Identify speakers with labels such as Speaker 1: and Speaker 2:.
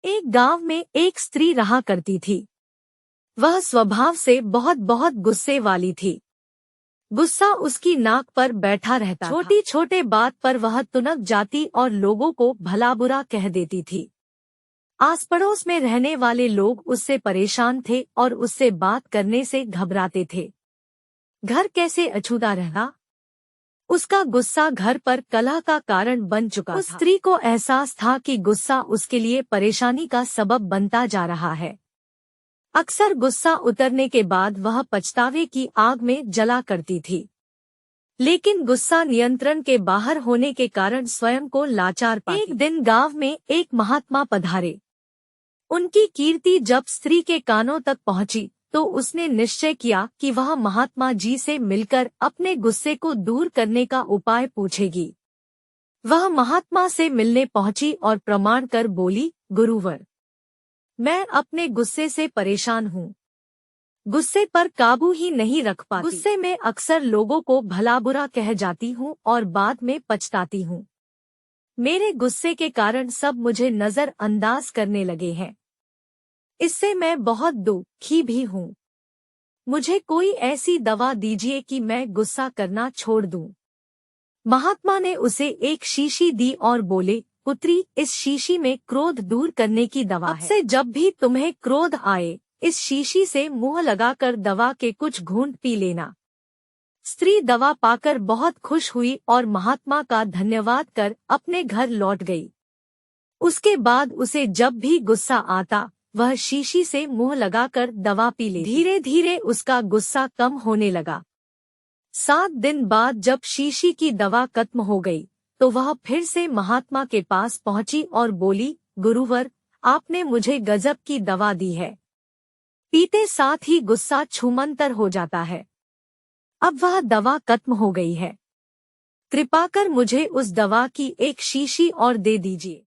Speaker 1: एक गांव में एक स्त्री रहा करती थी। वह स्वभाव से बहुत बहुत गुस्से वाली थी। गुस्सा उसकी नाक पर बैठा रहता था। छोटी छोटे बात पर वह तुनक जाती और लोगों को भला बुरा कह देती थी। आस पड़ोस में रहने वाले लोग उससे परेशान थे और उससे बात करने से घबराते थे। घर कैसे अछूता रहा। उसका गुस्सा घर पर कलह का कारण बन चुका था। उस स्त्री को एहसास था कि गुस्सा उसके लिए परेशानी का सबब बनता जा रहा है। अक्सर गुस्सा उतरने के बाद वह पछतावे की आग में जला करती थी, लेकिन गुस्सा नियंत्रण के बाहर होने के कारण स्वयं को लाचार पाती। एक दिन गांव में एक महात्मा पधारे। उनकी कीर्ति जब स्त्री के कानों तक पहुंची तो उसने निश्चय किया कि वह महात्मा जी से मिलकर अपने गुस्से को दूर करने का उपाय पूछेगी। वह महात्मा से मिलने पहुंची और प्रमाण कर बोली, गुरुवर, मैं अपने गुस्से से परेशान हूँ। गुस्से पर काबू ही नहीं रख पाती। गुस्से में अक्सर लोगों को भला बुरा कह जाती हूँ और बाद में पछताती हूँ। मेरे गुस्से के कारण सब मुझे नजरअंदाज करने लगे हैं। इससे मैं बहुत दुखी भी हूँ। मुझे कोई ऐसी दवा दीजिए कि मैं गुस्सा करना छोड़ दूं। महात्मा ने उसे एक शीशी दी और बोले, पुत्री, इस शीशी में क्रोध दूर करने की दवा है। अब से जब भी तुम्हें क्रोध आए, इस शीशी से मुंह लगाकर दवा के कुछ घूंट पी लेना। स्त्री दवा पाकर बहुत खुश हुई और महात्मा का धन्यवाद कर अपने घर लौट गई। उसके बाद उसे जब भी गुस्सा आता वह शीशी से मुंह लगाकर दवा पी ले। धीरे धीरे उसका गुस्सा कम होने लगा। 7 दिन बाद जब शीशी की दवा खत्म हो गई तो वह फिर से महात्मा के पास पहुंची और बोली, गुरुवर, आपने मुझे गजब की दवा दी है। पीते साथ ही गुस्सा छूमंतर हो जाता है। अब वह दवा खत्म हो गई है। कृपा कर मुझे उस दवा की एक शीशी और दे दीजिए।